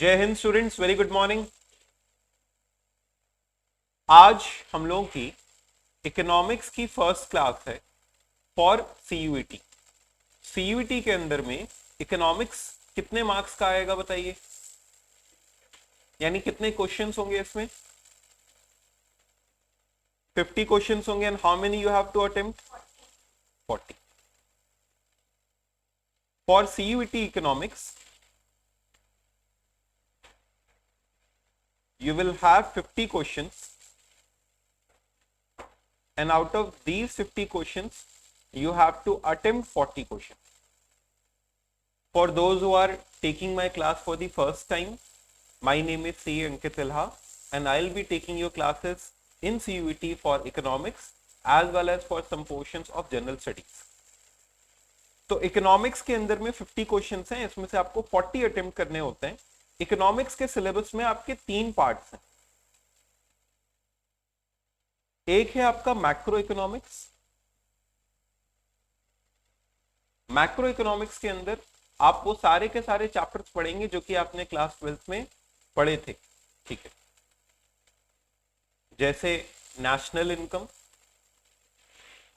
जय Hind students, very good morning. आज हम लोगों की इकोनॉमिक्स की फर्स्ट क्लास है फॉर सीयूईटी। सीयूईटी के अंदर में इकोनॉमिक्स कितने मार्क्स का आएगा बताइए, यानी कितने क्वेश्चंस होंगे इसमें? 50 क्वेश्चंस होंगे। And how many you have to attempt? 40 for CUET economics. You will have 50 questions, and out of these 50 questions you have to attempt 40 questions. For those who are taking my class for the first time, my name is C. Ankit Ilha and I'll be taking your classes in CUET for economics as well as for some portions of general studies. तो economics के अंदर में 50 questions हैं, इसमें से आपको 40 attempt करने होते हैं। इकोनॉमिक्स के सिलेबस में आपके 3 पार्ट्स हैं। एक है आपका मैक्रो इकोनॉमिक्स। मैक्रो इकोनॉमिक्स के अंदर आप वो सारे के सारे चैप्टर्स पढ़ेंगे जो कि आपने क्लास 12th में पढ़े थे, ठीक है। जैसे नेशनल इनकम,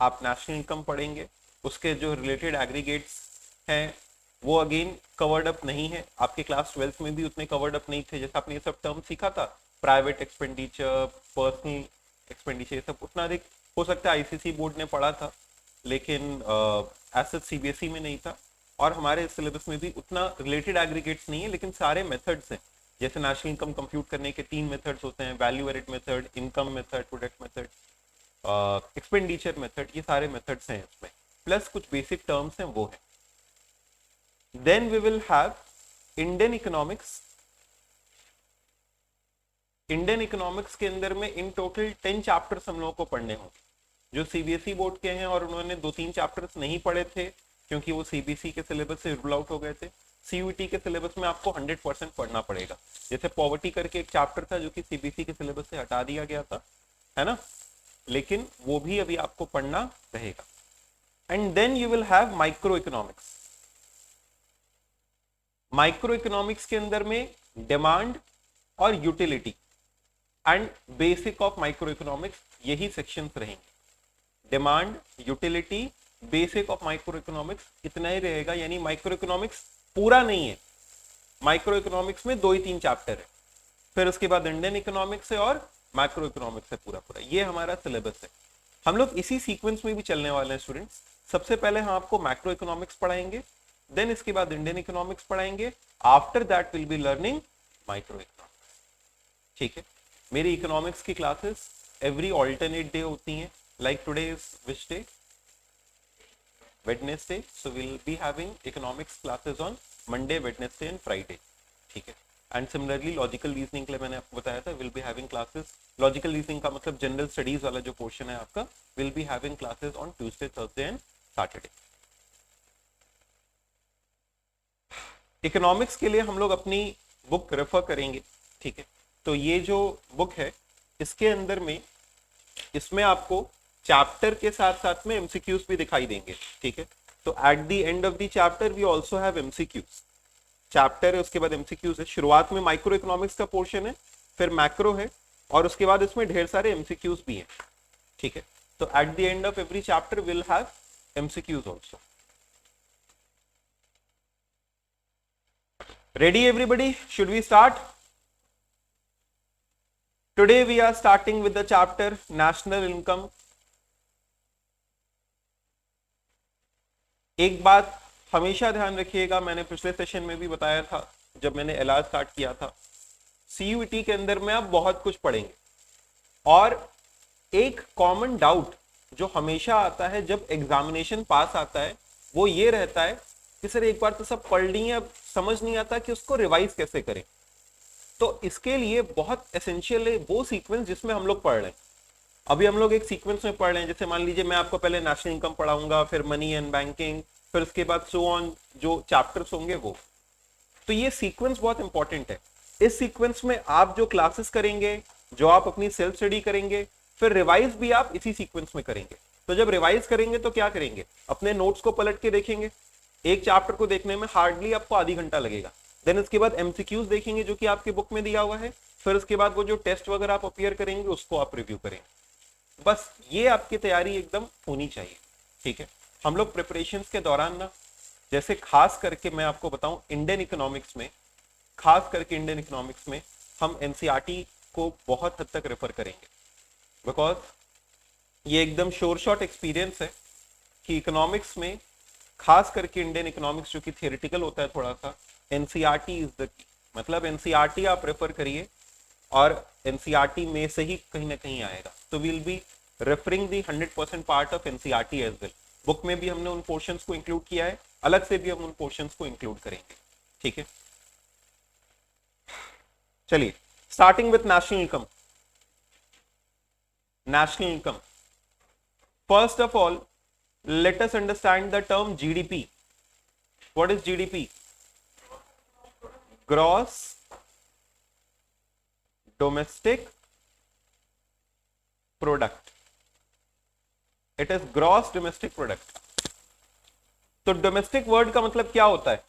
आप नेशनल इनकम पढ़ेंगे, उसके जो रिलेटेड एग्रीगेट्स हैं वो अगेन कवर्ड अप नहीं है, आपके क्लास 12th में भी उतने कवर्ड अप नहीं थे। जैसे आपने ये सब टर्म सीखा था, प्राइवेट एक्सपेंडिचर, पर्सनल एक्सपेंडिचर, सब उतना अधिक हो सकता है आईसीसी बोर्ड ने पढ़ा था, लेकिन एज सीबीएसई में नहीं था। और हमारे सिलेबस में भी उतना रिलेटेड एग्रीगेट्स नहीं है, लेकिन सारे मेथड्स हैं। जैसे नेशनल इनकम कंप्यूट करने के 3 मेथड्स होते हैं, value added method, income method, product method, expenditure method, ये सारे मेथड्स हैं इसमें, प्लस कुछ बेसिक टर्म्स हैं वो है। Then we will have Indian economics. Indian economics के अंदर में इन टोटल 10 चैप्टर्स हम लोगों को पढ़ने होंगे। जो सीबीएसई बोर्ड के हैं और उन्होंने 2-3 चैप्टर्स नहीं पढ़े थे क्योंकि वो सीबीएसई के सिलेबस से रूल आउट हो गए थे, सीयूईटी के सिलेबस में आपको 100% पढ़ना पड़ेगा। जैसे पॉवर्टी करके एक चैप्टर था जो कि सीबीएसई के सिलेबस से हटा दिया गया था, है ना, लेकिन वो भी अभी आपको पढ़ना रहेगा। And then you will have micro economics. Micro economics के अंदर में डिमांड और utility and basic of micro economics, यही सेक्शंस रहेंगे। Demand, utility, basic of micro economics, इतना ही रहेगा। यानी माइक्रो इकोनॉमिक्स पूरा नहीं है, माइक्रो इकोनॉमिक्स में 2 ही 3 चैप्टर है, फिर उसके बाद इंडियन इकोनॉमिक्स है और माइक्रो इकोनॉमिक्स है पूरा पूरा। ये हमारा सिलेबस है। हम लोग इसी सीक्वेंस में भी चलने वाले हैं स्टूडेंट्स। सबसे पहले हम आपको मैक्रो इकोनॉमिक्स पढ़ाएंगे, देन इसके बाद इंडियन इकोनॉमिक्स पढ़ाएंगे, after that will be learning micro economics, ठीक है। मेरी इकोनॉमिक्स की क्लासेस एवरी ऑल्टरनेट डे होती हैं, like today is which day? Wednesday, so will be having economics classes on Monday, Wednesday and Friday, ठीक है। And similarly logical reasoning के लिए मैंने आपको बताया था, will be having classes, logical reasoning का मतलब जनरल स्टडीज वाला जो पोर्शन है आपका, will be having classes on Tuesday, Thursday and Saturday. Economics के लिए हम लोग अपनी बुक रेफर करेंगे, ठीक है। तो ये जो बुक है इसके अंदर में, इसमें आपको चैप्टर के साथ साथ में एमसीक्यूज भी दिखाई देंगे, ठीक है। तो at the end of the chapter we also have MCQs. Chapter है, उसके बाद एमसीक्यूज है। शुरुआत में माइक्रो इकोनॉमिक्स का पोर्शन है, फिर मैक्रो है, और उसके बाद इसमें ढेर सारे एमसीक्यूज भी हैं, ठीक है। तो at the end of every chapter will have MCQs also. Ready everybody? Should we start? Today we are starting with the chapter National Income. एक बात हमेशा ध्यान रखिएगा, मैंने पिछले सेशन में भी बताया था जब मैंने एलाज स्टार्ट किया था, सीयूईटी के अंदर में आप बहुत कुछ पढ़ेंगे, और एक कॉमन डाउट जो हमेशा आता है जब एग्जामिनेशन पास आता है वो ये रहता है कि सर एक बार तो सब पढ़ लिए, अब समझ नहीं आता कि उसको रिवाइज कैसे करें। तो इसके लिए बहुत एसेंशियल है वो सीक्वेंस जिसमें हम लोग पढ़ रहे हैं। अभी हम लोग एक सीक्वेंस में पढ़ रहे हैं, जैसे मान लीजिए मैं आपको पहले नेशनल इनकम पढ़ाऊंगा, फिर मनी एंड बैंकिंग, फिर उसके बाद सो ऑन, जो चैप्टर्स होंगे वो। तो ये सीक्वेंस बहुत इंपॉर्टेंट है। इस सीक्वेंस में आप जो क्लासेस करेंगे, जो आप अपनी सेल्फ स्टडी करेंगे, फिर रिवाइज भी आप इसी सीक्वेंस में करेंगे। तो जब रिवाइज करेंगे तो क्या करेंगे, अपने नोट्स को पलट के देखेंगे। एक चैप्टर को देखने में हार्डली आपको आधी घंटा लगेगा, देन इसके बाद एमसीक्यूज देखेंगे जो कि आपके बुक में दिया हुआ है, फिर उसके बाद वो जो टेस्ट वगैरह आप अपियर करेंगे उसको आप रिव्यू करेंगे। बस ये आपकी तैयारी एकदम होनी चाहिए, ठीक है। हम लोग प्रिपरेशन के दौरान ना, जैसे खास करके मैं आपको बताऊं इंडियन इकोनॉमिक्स में, खास करके इंडियन इकोनॉमिक्स में हम एनसीईआरटी को बहुत हद तक रेफर करेंगे, बिकॉज ये एकदम श्योर शॉट एक्सपीरियंस है कि इकोनॉमिक्स में खास करके इंडियन इकोनॉमिक्स जो कि थियोरेटिकल होता है थोड़ा सा, एनसीईआरटी इज द की। मतलब एनसीईआरटी आप रेफर करिए और एनसीईआरटी में से ही कहीं ना कहीं आएगा। तो will be referring the 100% part of NCERT as well. Book में भी हमने उन पोर्शंस को इंक्लूड किया है, अलग से भी हम उन पोर्शंस को इंक्लूड करेंगे, ठीक है। चलिए starting with national income. National income, first of all let us understand the term GDP. What is GDP? Gross Domestic Product. It is Gross Domestic Product. तो डोमेस्टिक वर्ड का मतलब क्या होता है?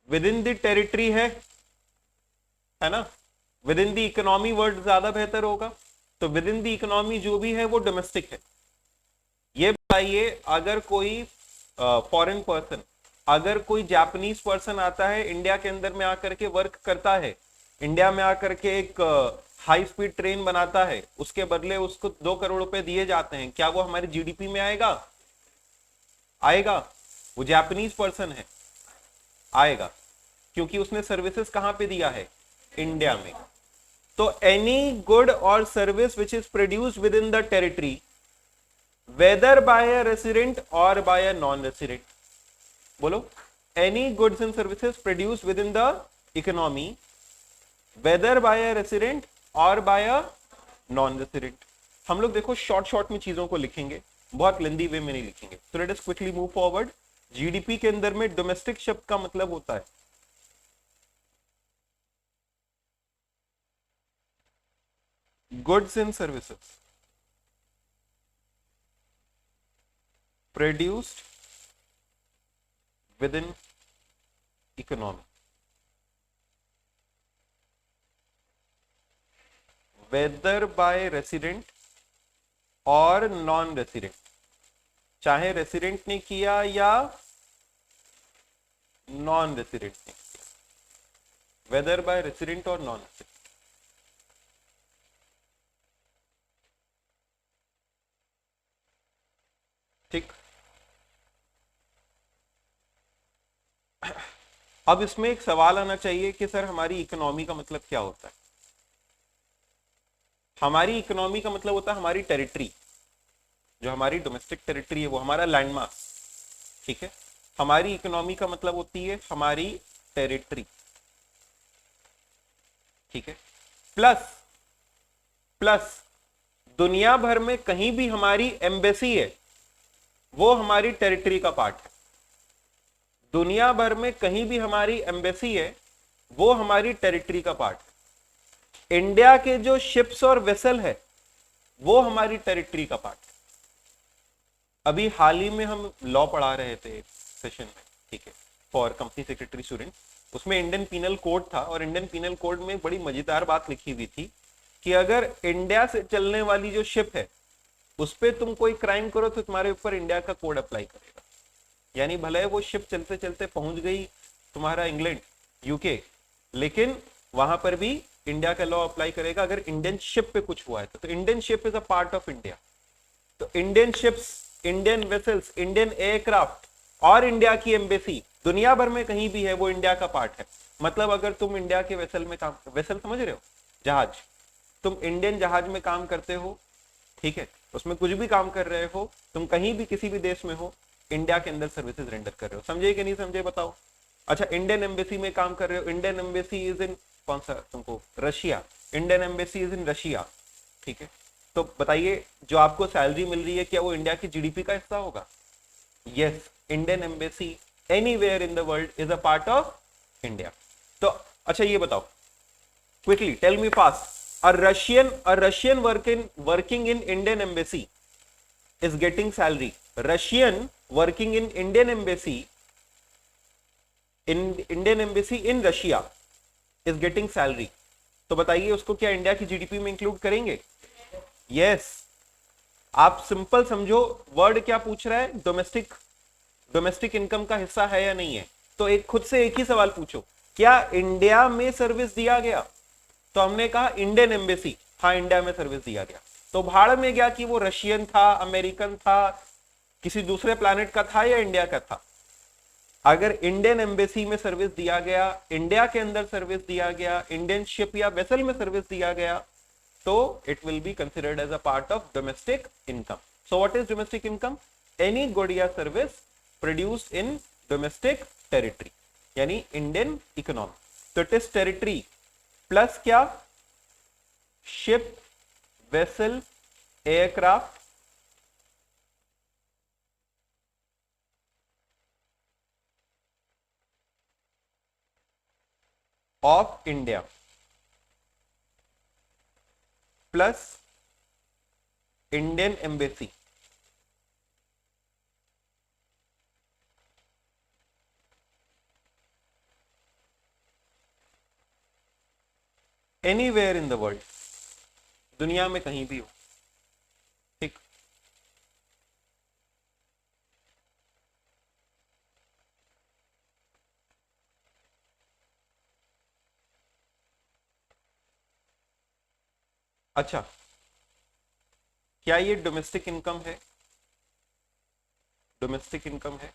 विद इन द टेरिटरी है ना? With in the economy word ज्यादा बेहतर होगा। तो विद इन दी इकोनॉमी जो भी है वो डोमेस्टिक है। ये बताइए, अगर कोई फॉरेन पर्सन, अगर कोई जापानीज पर्सन आता है इंडिया के अंदर में आकर के वर्क करता है, इंडिया में आकर के एक हाई स्पीड ट्रेन बनाता है, उसके बदले उसको 2 करोड़ रुपए दिए जाते हैं, क्या वो हमारे जीडीपी में आएगा? आएगा। वो जापानीज पर्सन है, आएगा, क्योंकि उसने सर्विसेज कहां पे दिया है? इंडिया में। तो एनी गुड और service which is produced with in the territory, whether by a resident और बाय अ नॉन रेसिडेंट, बोलो, any goods and services produced with in the economy, whether by a resident और bye a non resident. हम लोग देखो short में चीजों को लिखेंगे, बहुत लेंदी वे में नहीं लिखेंगे। तो let us quickly move forward. GDP के अंदर में डोमेस्टिक शब्द का मतलब होता है goods and services produced within economy, whether by resident और नॉन रेसिडेंट, चाहे रेसिडेंट ने किया या नॉन रेसिडेंट ने किया, वेदर बाय रेसिडेंट और नॉन रेसिडेंट, ठीक। अब इसमें एक सवाल आना चाहिए कि सर हमारी इकोनॉमी का मतलब क्या होता है? हमारी इकोनॉमी का मतलब होता है हमारी टेरिटरी, जो हमारी डोमेस्टिक टेरिटरी है वो हमारा लैंडमास, ठीक है। हमारी इकोनॉमी का मतलब होती है हमारी टेरिटरी, ठीक है। प्लस प्लस दुनिया भर में कहीं भी हमारी एम्बेसी है वो हमारी टेरिटरी का पार्ट है। दुनिया भर में कहीं भी हमारी एम्बेसी है वो हमारी टेरिटरी का पार्ट है। इंडिया के जो शिप्स और वेसल है वो हमारी टेरिटरी का पार्ट है। अभी हाल ही में हम लॉ पढ़ा रहे थे सेशन में, ठीक है, फॉर कंपनी सेक्रेटरी स्टूडेंट। उसमें इंडियन पीनल कोड था और इंडियन पीनल कोड में बड़ी मजेदार बात लिखी हुई थी कि अगर इंडिया से चलने वाली जो शिप है उस पर तुम कोई क्राइम करो तो तुम्हारे ऊपर इंडिया का कोड अप्लाई करेगा। यानी भले वो शिप चलते चलते पहुंच गई तुम्हारा इंग्लैंड, यूके, लेकिन वहां पर भी इंडिया का लॉ अप्लाई करेगा अगर इंडियन शिप पे कुछ हुआ है तो Indian ship is a part of India. तो Indian ships, Indian vessels, Indian aircraft और इंडिया की एम्बेसी दुनिया भर में कहीं भी है वो इंडिया का पार्ट है। मतलब अगर तुम इंडिया के वेसल में काम, वेसल समझ रहे हो, जहाज, तुम इंडियन जहाज में काम करते हो, ठीक है, उसमें कुछ भी काम कर रहे हो, तुम कहीं भी किसी भी देश में हो, इंडिया के अंदर सर्विसेज रेंडर कर रहे हो। समझे कि नहीं समझे बताओ। अच्छा, इंडियन एम्बेसी में काम कर रहे हो, इंडियन एम्बेसी इज इन कौन सा तुमको, Russia, Indian embassy is in Russia, ठीक है। तो बताइए जो आपको सैलरी मिल रही है क्या वो इंडिया की जीडीपी का हिस्सा होगा? Yes, Indian embassy anywhere in the world is a part of India. तो अच्छा ये बताओ quickly, tell me fast, a Russian working in Indian embassy is getting salary. Russian working in Indian embassy in Russia is getting salary. तो बताइए उसको क्या India की GDP में इंक्लूड करेंगे? यस। आप सिंपल समझो, वर्ड क्या पूछ रहा है, डोमेस्टिक इनकम का हिस्सा है या नहीं है। तो एक खुद से एक ही सवाल पूछो, क्या इंडिया में सर्विस दिया गया? तो हमने कहा इंडियन एम्बेसी, हाँ इंडिया में सर्विस दिया गया। तो भाड़ में गया कि वो रशियन था, अमेरिकन था, किसी दूसरे प्लैनेट का था या इंडिया का था। अगर इंडियन एम्बेसी में सर्विस दिया गया, इंडिया के अंदर सर्विस दिया गया, इंडियन शिप या वेसल में सर्विस दिया गया, तो it will be considered as a part of domestic income. So what is domestic income? Any good या service produced in domestic territory, यानी इंडियन इकोनॉमी। तो इट इज टेरिटरी प्लस क्या? Ship, vessel, aircraft, of India plus Indian embassy anywhere in the world, दुनिया में कहीं भी हो। ठीक, अच्छा, क्या ये डोमेस्टिक इनकम है? डोमेस्टिक इनकम है?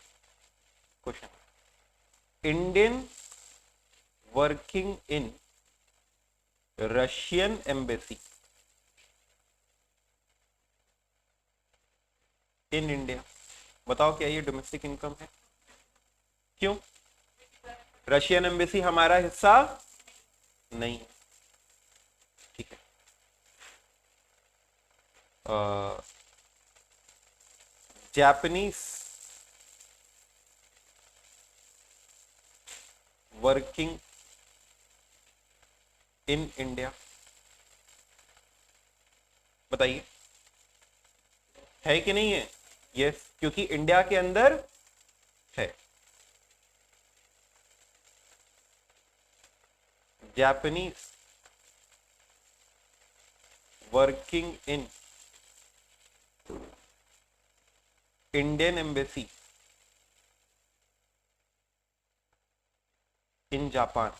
Question. Indian working in Russian embassy in India, बताओ क्या ये डोमेस्टिक इनकम है? क्यों? रशियन एम्बेसी हमारा हिस्सा नहीं। ठीक है, जापानीज वर्किंग इन इंडिया, बताइए है कि नहीं है? यस, क्योंकि इंडिया के अंदर है। Japanese working in Indian embassy in Japan,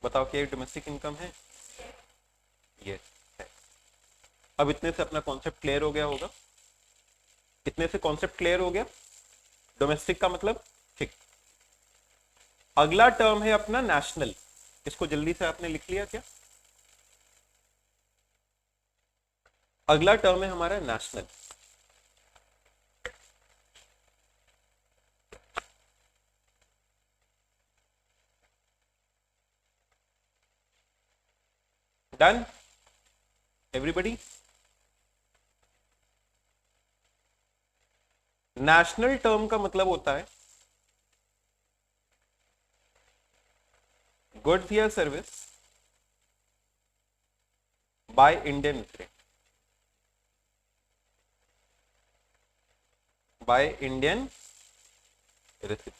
बताओ क्या ये डोमेस्टिक इनकम है? यस है। अब इतने से अपना कॉन्सेप्ट क्लियर हो गया होगा, इतने से कॉन्सेप्ट क्लियर हो गया डोमेस्टिक का मतलब। ठीक, अगला टर्म है अपना नेशनल। इसको जल्दी से आपने लिख लिया क्या? अगला टर्म है हमारा national. Done everybody? National term का मतलब होता है गुड्स या service by Indian resident, by Indian resident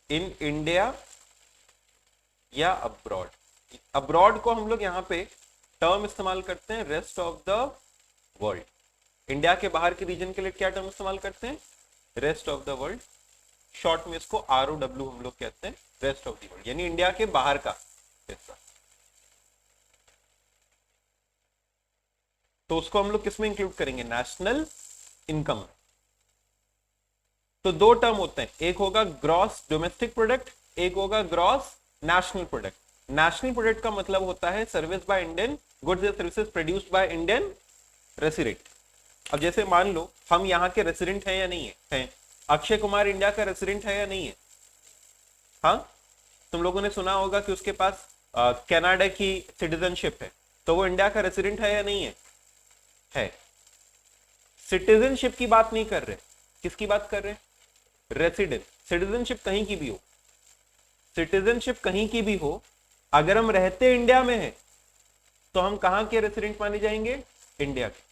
in India या अब्रॉड। अब्रॉड को हम लोग यहां पे टर्म इस्तेमाल करते हैं rest of the world. India के बाहर के रीजन के लिए क्या टर्म इस्तेमाल करते हैं? Rest of the world. Short में इसको ROW हम लोग कहते हैं, रेस्ट ऑफ द वर्ल्ड, यानी इंडिया के बाहर का हिस्सा। तो उसको हम लोग किस में इंक्लूड करेंगे? National income. तो दो टर्म होते हैं, एक होगा ग्रॉस डोमेस्टिक प्रोडक्ट, एक होगा gross national product. National product का मतलब होता है service by Indian, goods and services produced by Indian resident. अब जैसे मान लो हम यहाँ के रेसिडेंट हैं या नहीं है? हैं। अक्षय कुमार इंडिया का रेसिडेंट है या नहीं है? हाँ, तुम लोगों ने सुना होगा कि उसके पास कनाडा की सिटीजनशिप है, तो वो इंडिया का रेसिडेंट है या नहीं है? है। सिटीजनशिप की बात नहीं कर रहे, किसकी बात कर रहे? रेसिडेंट। सिटीजनशिप कहीं की भी हो, सिटीजनशिप कहीं की भी हो, अगर हम रहते इंडिया में हैं तो हम कहां के रेसिडेंट माने जाएंगे? इंडिया के।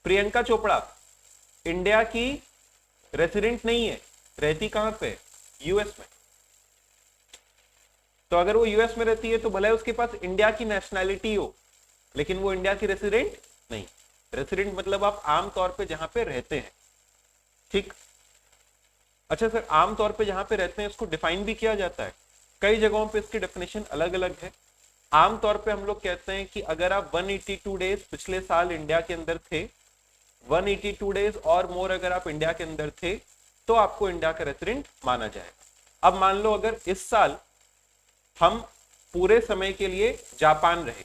प्रियंका चोपड़ा इंडिया की रेसिडेंट नहीं है, रहती कहां पे? यूएस में। तो अगर वो यूएस में रहती है तो भले उसके पास इंडिया की नेशनैलिटी हो, लेकिन वो इंडिया की रेसिडेंट नहीं। रेसिडेंट मतलब आप आम तौर पे जहां पे रहते हैं, ठीक। अच्छा सर, आम तौर पे जहां पे रहते हैं इसको डिफाइन भी किया जाता है, कई जगहों पे इसकी डेफिनेशन अलग अलग है। आम तौर पे हम लोग कहते हैं कि अगर आप 182 डेज पिछले साल इंडिया के अंदर थे, 182 डेज और मोर अगर आप इंडिया के अंदर थे, तो आपको इंडिया का रेसिडेंट माना जाएगा। अब मान लो अगर इस साल हम पूरे समय के लिए जापान रहे,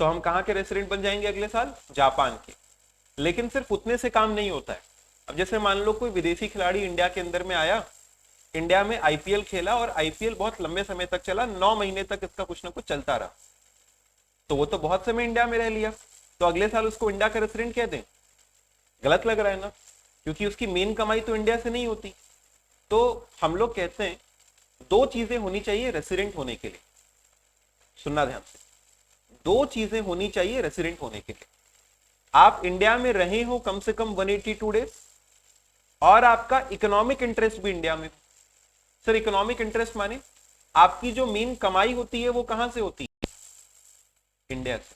तो हम कहां के रेसिडेंट बन जाएंगे अगले साल? जापान के। लेकिन सिर्फ उतने से काम नहीं होता है। अब जैसे मान लो कोई विदेशी खिलाड़ी इंडिया के अंदर में आया, इंडिया में आईपीएल खेला और आईपीएल बहुत लंबे समय तक चला, 9 महीने तक इसका कुछ ना कुछ चलता रहा, तो वो तो बहुत समय इंडिया में रह लिया, तो अगले साल उसको इंडिया का रेसिडेंट कह दें? गलत लग रहा है ना, क्योंकि उसकी मेन कमाई तो इंडिया से नहीं होती। तो हम लोग कहते हैं दो चीजें होनी चाहिए रेसिडेंट होने के लिए, सुनना ध्यान से, दो चीजें होनी चाहिए रेसिडेंट होने के लिए। आप इंडिया में रहे हो कम से कम 182 डेज और आपका इकोनॉमिक इंटरेस्ट भी इंडिया में हो। सर इकोनॉमिक इंटरेस्ट माने आपकी जो मेन कमाई होती है वो कहां से होती है? इंडिया से।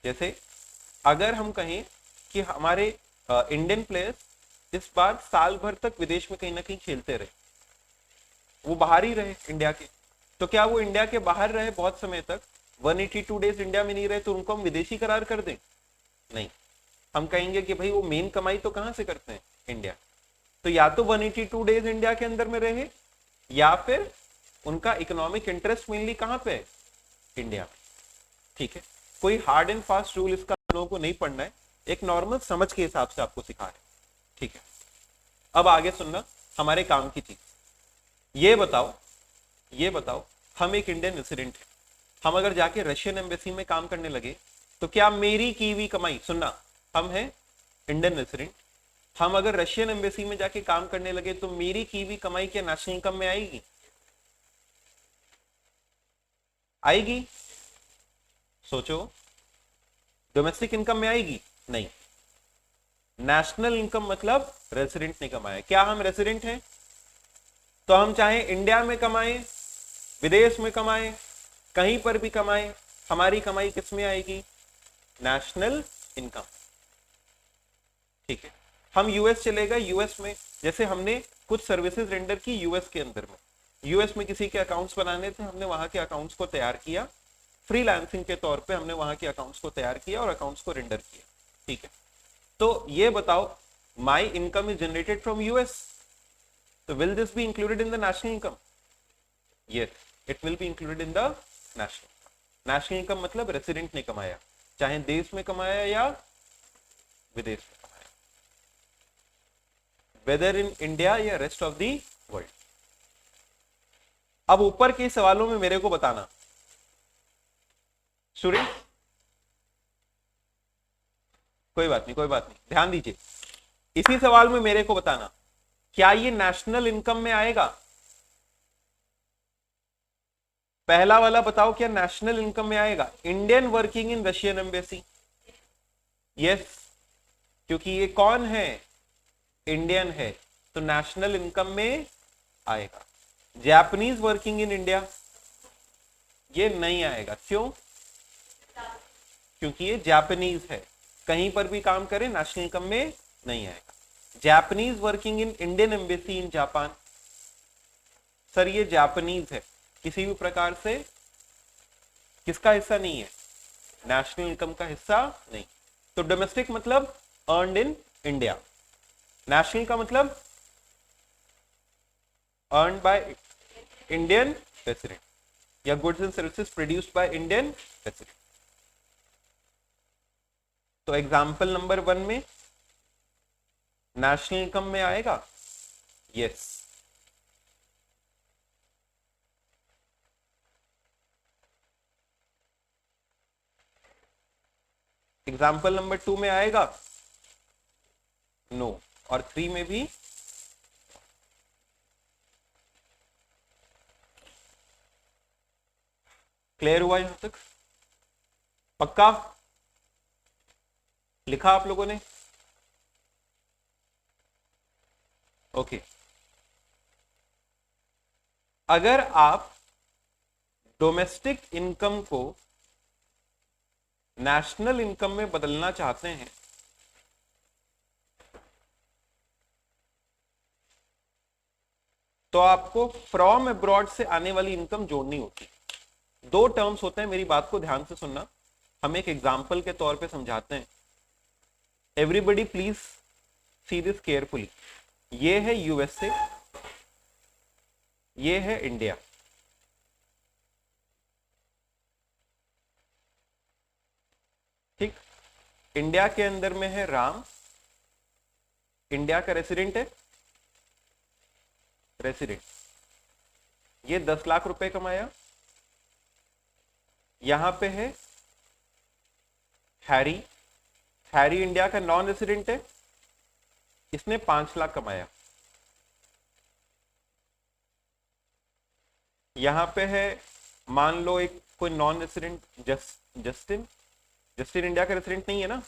जैसे अगर हम कहें कि हमारे इंडियन प्लेयर्स इस बार साल भर तक विदेश में कहीं ना कहीं खेलते रहे, वो बाहर ही रहे इंडिया के, तो क्या वो इंडिया के बाहर रहे बहुत समय तक, 182 डेज इंडिया में नहीं रहे, तो उनको हम विदेशी करार कर दें? नहीं, हम कहेंगे कि भाई वो मेन कमाई तो कहां से करते हैं? इंडिया। तो या तो 182 डेज इंडिया के अंदर में रहे, या फिर उनका इकोनॉमिक इंटरेस्ट मेनली कहां पे है? इंडिया में। ठीक है, कोई हार्ड एंड फास्ट रूल इसका लोगों को नहीं पढ़ना है, एक नॉर्मल समझ के हिसाब से आपको सिखा रहे। ठीक है, अब आगे सुनना हमारे काम की चीज। ये बताओ हम एक इंडियन रेसिडेंट है, हम अगर जाके रशियन एम्बेसी में काम करने लगे, तो क्या मेरी की हुई कमाई, सुनना, हम हैं इंडियन रेसिडेंट, हम अगर रशियन एम्बेसी में जाके काम करने लगे तो मेरी की हुई कमाई क्या नेशनल इनकम में आएगी? आएगी? सोचो, डोमेस्टिक इनकम में आएगी? नहीं। नेशनल इनकम मतलब रेसिडेंट ने कमाया। क्या हम रेसिडेंट हैं? तो हम चाहे इंडिया में कमाएं, विदेश में कमाएं, कहीं पर भी कमाएं, हमारी कमाई किस में आएगी? National income. ठीक है, हम यूएस चले गए, यूएस में जैसे हमने कुछ सर्विसेज रेंडर की यूएस के अंदर में, यूएस में किसी के अकाउंट्स बनाने थे, हमने वहां के अकाउंट्स को तैयार किया, फ्रीलांसिंग के तौर पे हमने वहां के अकाउंट्स को तैयार किया और अकाउंट्स को रेंडर किया। ठीक है, तो ये बताओ, my income is generated from US, so will this be included in the national income? Yes, it will be included in the national. National income मतलब रेसिडेंट ने कमाया, चाहे देश में कमाया या विदेश में कमाया, वेदर इन इंडिया या रेस्ट ऑफ दी वर्ल्ड। अब ऊपर के सवालों में मेरे को बताना स्टूडेंट, कोई बात नहीं, ध्यान दीजिए, इसी सवाल में मेरे को बताना क्या ये नेशनल इनकम में आएगा? पहला वाला बताओ, क्या नेशनल इनकम में आएगा? Indian working in Russian embassy, yes, क्योंकि ये कौन है? इंडियन है, तो नेशनल इनकम में आएगा। जापानीज वर्किंग इन इंडिया, ये नहीं आएगा। क्यों? क्योंकि ये जापानीज है, कहीं पर भी काम करे नेशनल इनकम में नहीं आएगा। Japanese working in Indian embassy in Japan, sir ये जापानीज है, किसी भी प्रकार से किसका हिस्सा नहीं है? नेशनल इनकम का हिस्सा नहीं। तो डोमेस्टिक मतलब अर्नड इन इंडिया, नेशनल का मतलब अर्नड बाय इंडियन रेसिडेंट या goods and services produced by Indian resident. तो एग्जांपल नंबर 1 में नेशनल इनकम में आएगा? यस। एग्जाम्पल नंबर 2 में आएगा? नो। और 3 में भी? क्लियर हुआ यहां तक? पक्का लिखा आप लोगों ने? ओके। अगर आप डोमेस्टिक इनकम को नेशनल इनकम में बदलना चाहते हैं तो आपको फ्रॉम अब्रॉड से आने वाली इनकम जोड़नी होती है। दो टर्म्स होते हैं, मेरी बात को ध्यान से सुनना, हम एक एग्जाम्पल के तौर पे समझाते हैं। Everybody please see this carefully. ये है यूएसए, ये है इंडिया। ठीक, इंडिया के अंदर में है राम, इंडिया का रेसिडेंट है, रेसिडेंट। ये 10 लाख रुपए कमाया। यहां पे है हैरी, हैरी इंडिया का नॉन रेसिडेंट है, इसने 5 लाख कमाया। यहां पे है मान लो एक कोई non resident Justin, Justin India का रेसिडेंट नहीं है ना,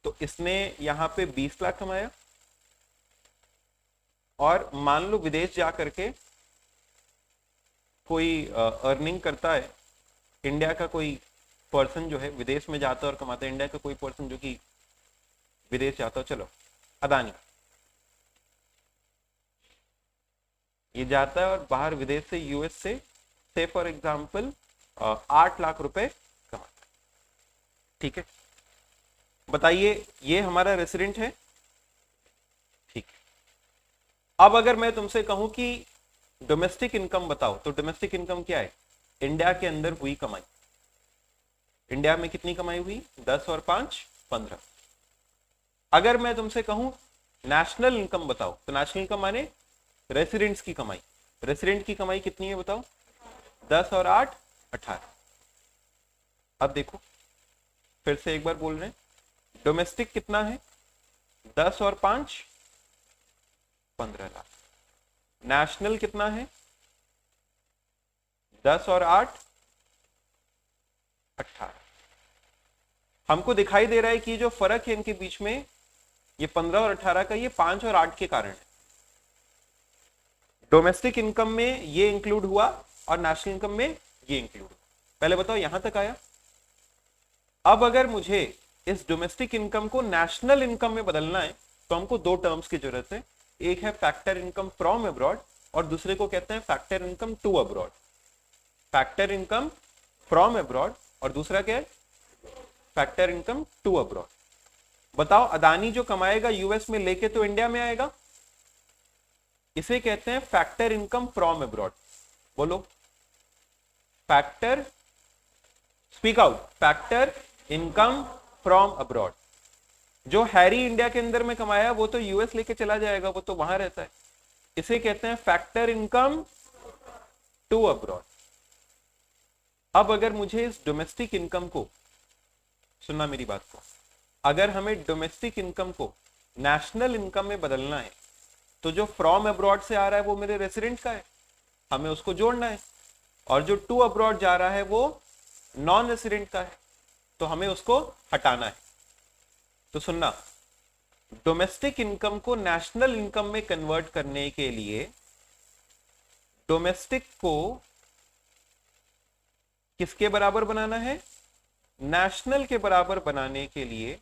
तो इसने यहां पे 20 लाख कमाया। और मान लो विदेश जा करके कोई अर्निंग करता है, इंडिया का कोई पर्सन जो है विदेश में जाता है और कमाता है, इंडिया का कोई पर्सन जो कि विदेश जाता हो, चलो अदानी, ये जाता है और बाहर विदेश से यूएस से फॉर एग्जांपल 8 लाख रुपए कमाता है। ठीक है, बताइए ये हमारा रेसिडेंट है। ठीक है, अब अगर मैं तुमसे कहूं कि डोमेस्टिक इनकम बताओ, तो डोमेस्टिक इनकम क्या है? इंडिया के अंदर हुई कमाई। इंडिया में कितनी कमाई हुई? 10 और 5 15। अगर मैं तुमसे कहूं नेशनल इनकम बताओ, तो नेशनल इनकम माने रेसिडेंट्स की कमाई। रेसिडेंट की कमाई कितनी है बताओ? 10 और 8 18। अब देखो फिर से एक बार बोल रहे हैं, डोमेस्टिक कितना है? 10 और 5 15 लाख। नेशनल कितना है? 10 और 8 18। हमको दिखाई दे रहा है कि जो फर्क है इनके बीच में, ये 15 और 18 का, ये 5 और 8 के कारण है। डोमेस्टिक इनकम में ये इंक्लूड हुआ और नेशनल इनकम में ये इंक्लूड हुआ। पहले बताओ यहां तक आया? अब अगर मुझे इस डोमेस्टिक इनकम को नेशनल इनकम में बदलना है तो हमको दो टर्म्स की जरूरत है। एक है फैक्टर इनकम फ्रॉम अब्रॉड और दूसरे को कहते हैं factor income to abroad. Factor income from abroad और दूसरा क्या है? Factor income to abroad. बताओ अदानी जो कमाएगा यूएस में लेके तो इंडिया में आएगा, इसे कहते हैं फैक्टर इनकम फ्रॉम अब्रॉड। बोलो factor, speak out, factor income from abroad. जो हैरी इंडिया के अंदर में कमाया वो तो यूएस लेके चला जाएगा, वो तो वहां रहता है, इसे कहते हैं फैक्टर इनकम टू अब्रॉड। अब अगर मुझे इस डोमेस्टिक इनकम को, सुनना मेरी बात को, अगर हमें डोमेस्टिक इनकम को नेशनल इनकम में बदलना है तो जो फ्रॉम अब्रॉड से आ रहा है वो मेरे रेसिडेंट का है, हमें उसको जोड़ना है, और जो टू अब्रॉड जा रहा है वो नॉन रेसिडेंट का है, तो हमें उसको हटाना है। तो सुनना, डोमेस्टिक इनकम को नेशनल इनकम में कन्वर्ट करने के लिए डोमेस्टिक को किसके बराबर बनाना है? नेशनल के बराबर बनाने के लिए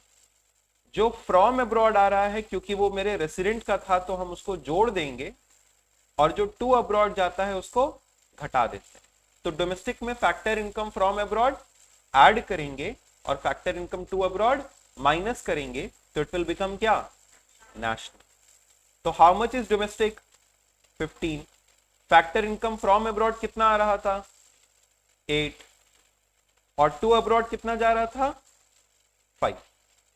जो फ्रॉम अब्रॉड आ रहा है, क्योंकि वो मेरे रेसिडेंट का था तो हम उसको जोड़ देंगे, और जो टू अब्रॉड जाता है उसको घटा देते हैं। तो डोमेस्टिक में factor income from abroad add करेंगे और factor income to abroad minus करेंगे, तो इट विल बिकम क्या? नेशनल। तो how much is domestic? 15। Factor income from abroad कितना आ रहा था? 8। और टू अब्रॉड कितना जा रहा था? 5।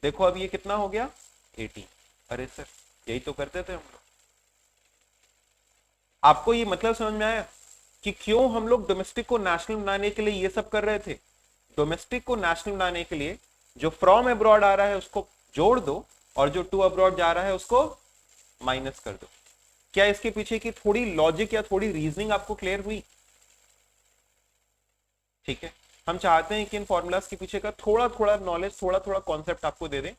देखो अब ये कितना हो गया? 18। अरे सर यही तो करते थे हम लोग। आपको ये मतलब समझ में आया कि क्यों हम लोग डोमेस्टिक को नेशनल बनाने के लिए ये सब कर रहे थे? डोमेस्टिक को नेशनल बनाने के लिए जो फ्रॉम अब्रॉड आ रहा है उसको जोड़ दो और जो टू अब्रॉड जा रहा है उसको माइनस कर दो। क्या इसके पीछे की थोड़ी लॉजिक या थोड़ी रीजनिंग आपको क्लियर हुई? ठीक है, हम चाहते हैं कि इन फॉर्मूलाज के पीछे का थोड़ा थोड़ा नॉलेज, थोड़ा थोड़ा कॉन्सेप्ट आपको दे दें,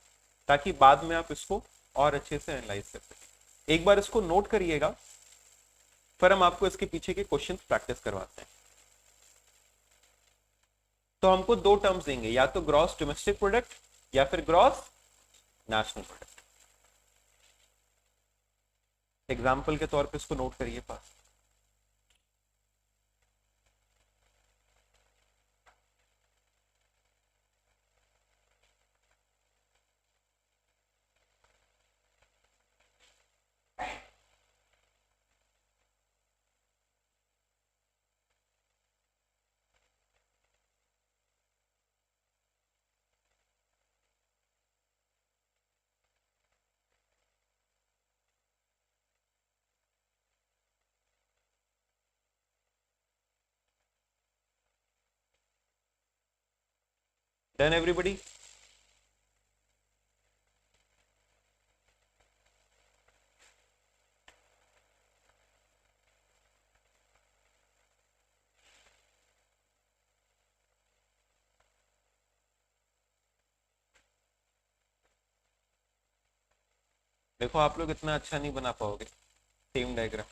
ताकि बाद में आप इसको और अच्छे से एनालाइज कर सकें। एक बार इसको नोट करिएगा, फिर हम आपको इसके पीछे के क्वेश्चन प्रैक्टिस करवाते हैं। तो हमको दो टर्म्स देंगे, या तो ग्रॉस डोमेस्टिक प्रोडक्ट या फिर ग्रॉस नेशनल प्रोडक्ट। एग्जाम्पल के तौर पे इसको नोट करिए पास। Done everybody? देखो आप लोग इतना अच्छा नहीं बना पाओगे सेम डायग्राम,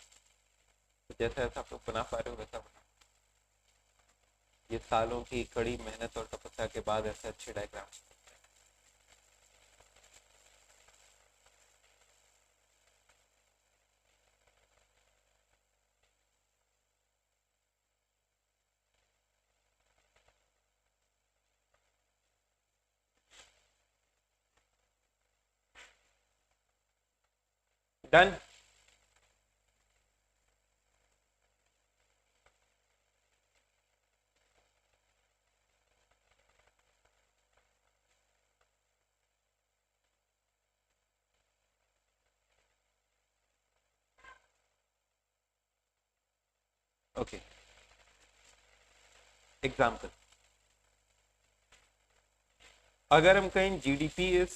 तो जैसा ऐसा आप लोग बना पा रहे हो वैसा बना। ये सालों की कड़ी मेहनत और तपस्या के बाद ऐसे अच्छे डायग्राम। डन। ओके, एग्जाम्पल, अगर हम कहें GDP is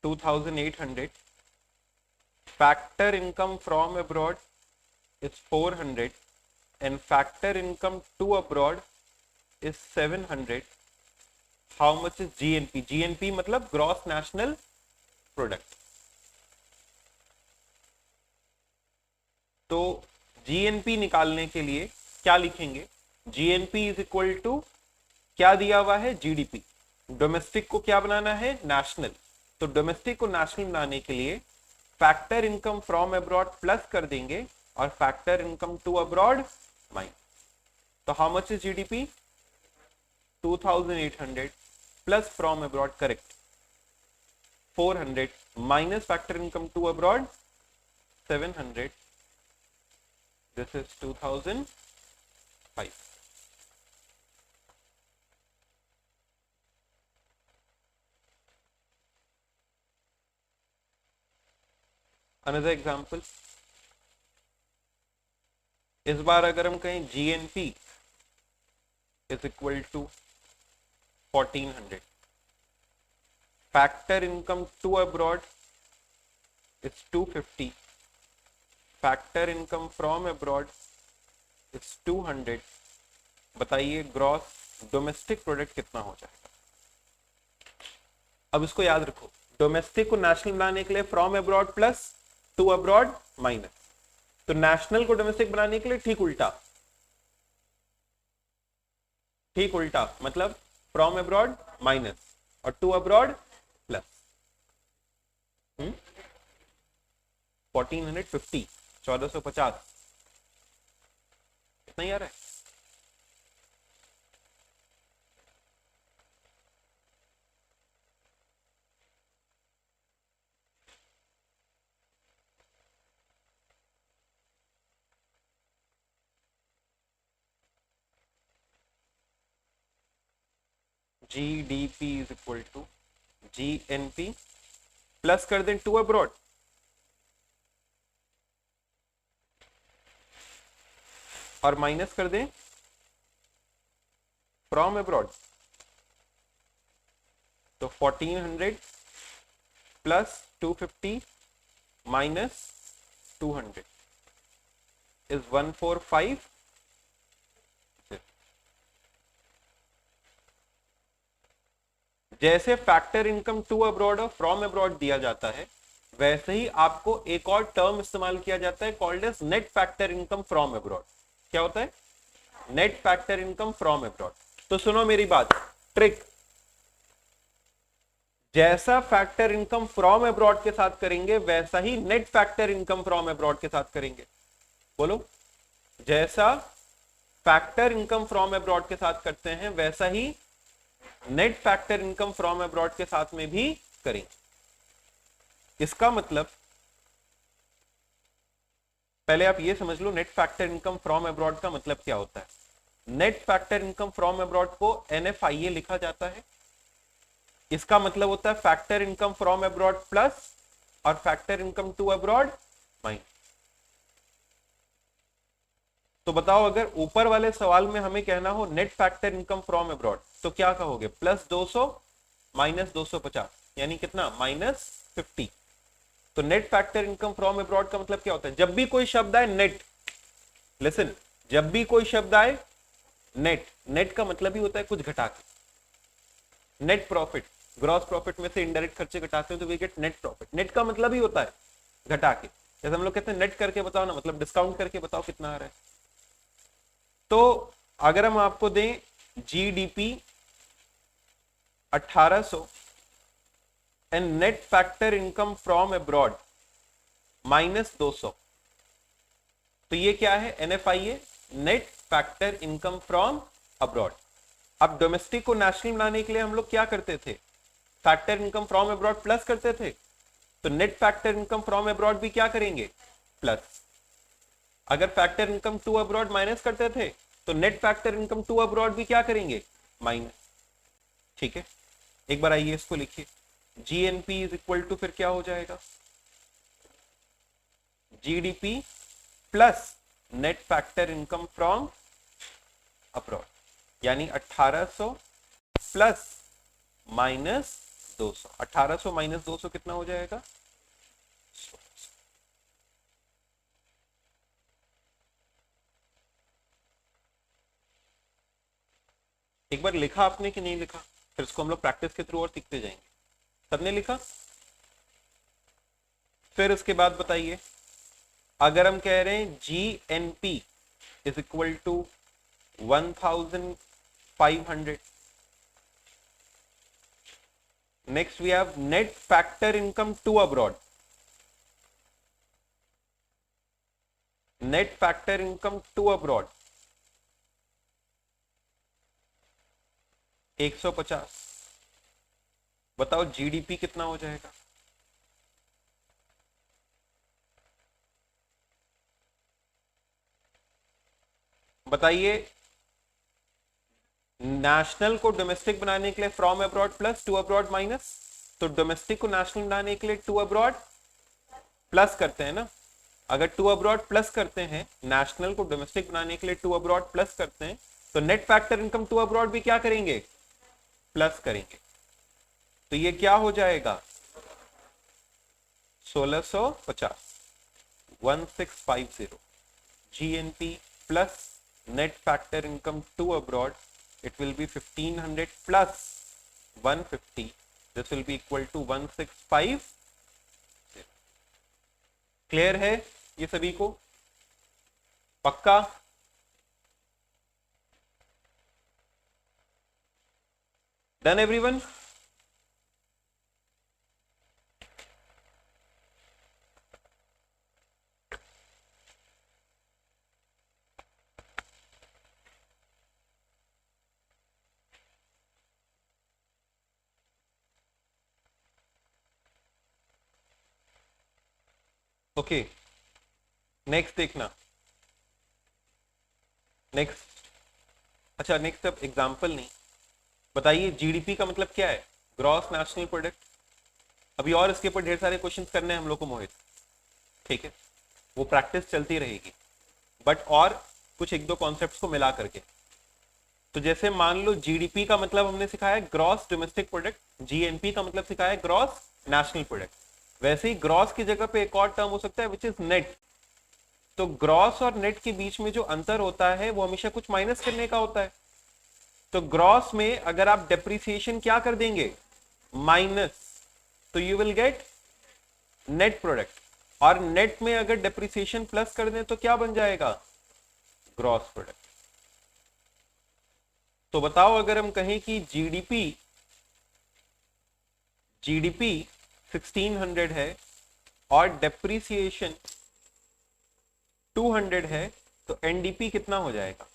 2800, factor income from abroad is 400 and factor income to abroad is 700, how much is GNP? GNP मतलब gross national product। तो GNP निकालने के लिए क्या लिखेंगे? GNP इज इक्वल टू क्या दिया हुआ है? GDP। डोमेस्टिक को क्या बनाना है? नेशनल। तो डोमेस्टिक को नेशनल बनाने के लिए factor income from abroad plus कर देंगे और factor income to abroad minus. तो how much is GDP? 2800 plus from abroad, correct, 400 minus factor income to abroad 700, this is 2005। Another example, इस बार अगर हम कहें GNP is equal to 1400, factor income to abroad is 250, factor income from abroad is 200, बताइए gross domestic product कितना हो जाएगा? अब इसको याद रखो, डोमेस्टिक को नेशनल बनाने के लिए from abroad plus to abroad minus, तो नेशनल को डोमेस्टिक बनाने के लिए ठीक उल्टा, ठीक उल्टा, मतलब फ्रॉम अब्रॉड माइनस और टू अब्रॉड प्लस। 1450, 1450 कितना ही आ रहा है? GDP is equal to GNP plus कर दें टू अब्रॉड, और माइनस कर दें फ्रॉम अब्रॉड। तो 1400 प्लस 250 माइनस 200 इज 145, जैसे फैक्टर इनकम टू अब्रॉड और फ्रॉम अब्रॉड दिया जाता है, वैसे ही आपको एक और टर्म इस्तेमाल किया जाता है called as net factor income from abroad. क्या होता है? Net factor income from abroad. तो सुनो मेरी बात, ट्रिक, जैसा फैक्टर इनकम फ्रॉम अब्रॉड के साथ करेंगे वैसा ही net factor income from abroad के साथ करेंगे। बोलो, जैसा फैक्टर इनकम फ्रॉम अब्रॉड के साथ करते हैं वैसा ही net factor income from abroad के साथ में भी करेंगे। इसका मतलब पहले आप ये समझ लो net factor income from abroad का मतलब क्या होता है। Net factor income from abroad को NFIA लिखा जाता है। इसका मतलब होता है factor income from abroad plus और factor income to abroad minus. तो बताओ, अगर ऊपर वाले सवाल में हमें कहना हो net factor income from abroad तो क्या कहोगे? +200 -250 यानी कितना? -50। तो net factor income from abroad का मतलब क्या होता है? जब भी कोई शब्द आए नेट, लिसन, जब भी कोई शब्द आए नेट, नेट का मतलब ही होता है कुछ घटा के। नेट प्रॉफिट, ग्रॉस प्रॉफिट में से इनडायरेक्ट खर्चे घटाते हैं तो we get net profit. Net का मतलब ही होता है घटा के। जैसे हम लोग कहते हैं नेट करके बताओ ना, मतलब डिस्काउंट करके बताओ कितना आ रहा है। तो अगर हम आपको दें GDP 1800 and net factor income from abroad -200, तो ये क्या है? NFIA, net factor income from abroad. अब डोमेस्टिक को नेशनल बनाने के लिए हम लोग क्या करते थे? Factor income from abroad plus करते थे। तो net factor income from abroad भी क्या करेंगे? प्लस। अगर factor income to abroad minus करते थे तो net factor income to abroad भी क्या करेंगे? माइनस। ठीक है, एक बार आइए इसको लिखिए। GNP इज इक्वल टू फिर क्या हो जाएगा? GDP plus net factor income from abroad, यानी 1800 प्लस -200। 1800 -200 कितना हो जाएगा? एक बार लिखा आपने कि नहीं लिखा? फिर इसको हम लोग प्रैक्टिस के थ्रू और सीखते जाएंगे। सबने लिखा? फिर उसके बाद बताइए, अगर हम कह रहे हैं GNP is equal to 1500, next we have net factor income to abroad. Net factor income to abroad 150। बताओ GDP कितना हो जाएगा? बताइए, नेशनल को डोमेस्टिक बनाने के लिए from abroad plus, to abroad minus. तो डोमेस्टिक को नेशनल बनाने के लिए टू अब्रॉड प्लस करते हैं ना। अगर टू अब्रॉड प्लस करते हैं, नेशनल को डोमेस्टिक बनाने के लिए टू अब्रॉड प्लस करते हैं, तो net factor income to abroad भी क्या करेंगे? प्लस करेंगे। तो ये क्या हो जाएगा? 1650, 1650 GNP plus net factor income to abroad, it will be 1500 plus 150. This will be equal to 1650. Clear है ये सभी को? पक्का? Done everyone? ओके, नेक्स्ट देखना। नेक्स्ट, अच्छा नेक्स्ट अब एग्जाम्पल नहीं, बताइए जीडीपी का मतलब क्या है? Gross national product. अभी और इसके ऊपर ढेर सारे क्वेश्चंस करने हैं हम लोग को मोहित, ठीक है, वो प्रैक्टिस चलती रहेगी, बट और कुछ एक दो कॉन्सेप्ट्स को मिला करके। तो जैसे मान लो जीडीपी का मतलब हमने सिखाया ग्रॉस डोमेस्टिक प्रोडक्ट, जीएनपी का मतलब सिखाया ग्रॉस नेशनल प्रोडक्ट। वैसे ही ग्रॉस की जगह पे एक और टर्म हो सकता है विच इज नेट। तो ग्रॉस और नेट के बीच में जो अंतर होता है वो हमेशा कुछ माइनस करने का होता है। तो ग्रॉस में अगर आप डेप्रिसिएशन क्या कर देंगे, माइनस, तो you will get net product, और नेट में अगर डेप्रिसिएशन प्लस कर दें तो क्या बन जाएगा, ग्रॉस प्रोडक्ट। तो बताओ अगर हम कहें कि जीडीपी जीडीपी 1600 है और डेप्रिसिएशन 200 है, तो एनडीपी कितना हो जाएगा,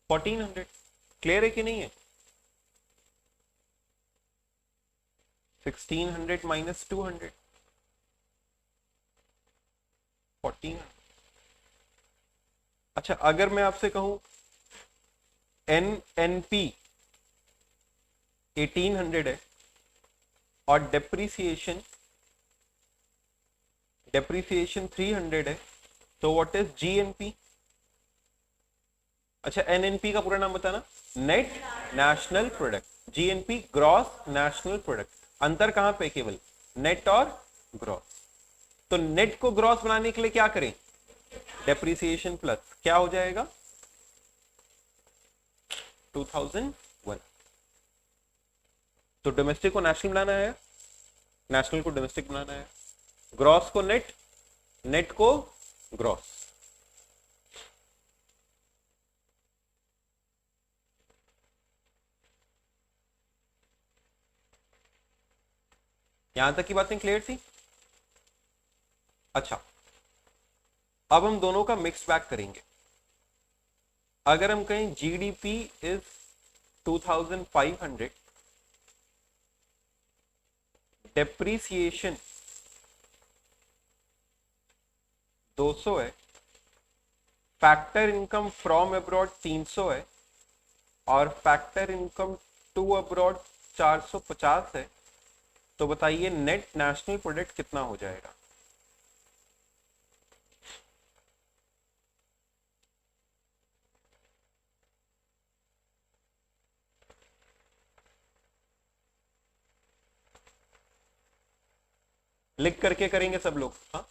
1400। क्लियर है कि नहीं है, 1600 माइनस 200, 1400। अच्छा अगर मैं आपसे कहूं एनएनपी 1800 है और डेप्रिसिएशन 300 है, तो व्हाट इज जीएनपी। अच्छा एनएनपी का पूरा नाम बताना, net national product, GNP gross national product. अंतर कहां पे, केवल नेट और ग्रॉस। तो नेट को ग्रॉस बनाने के लिए क्या करें, डेप्रिसिएशन प्लस, क्या हो जाएगा 2001। तो डोमेस्टिक को नेशनल बनाना है, नेशनल को डोमेस्टिक बनाना है, ग्रॉस को नेट, नेट को ग्रॉस। यहां तक की बातें क्लियर थी। अच्छा अब हम दोनों का मिक्स बैक करेंगे। अगर हम कहें जीडीपी इज 2500, डेप्रिसिएशन 200 है, फैक्टर इनकम फ्रॉम अब्रॉड 300 है, और फैक्टर इनकम टू अब्रॉड 450 है, तो बताइए नेट नेशनल प्रोडक्ट कितना हो जाएगा। लिख करके करेंगे सब लोग, हाँ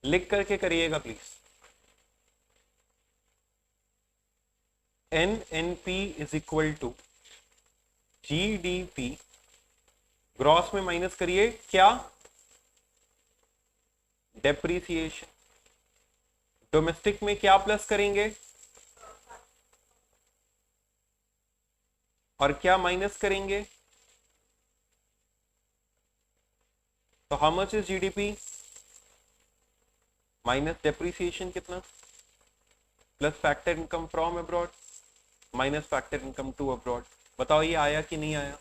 लिख करके करिएगा please. N N P is equal to GDP, gross में माइनस करिए क्या, डेप्रिसिएशन, डोमेस्टिक में क्या प्लस करेंगे और क्या माइनस करेंगे। तो how much is GDP minus depreciation कितना, plus factor income from abroad minus factor income to abroad. बताओ ये आया कि नहीं आया।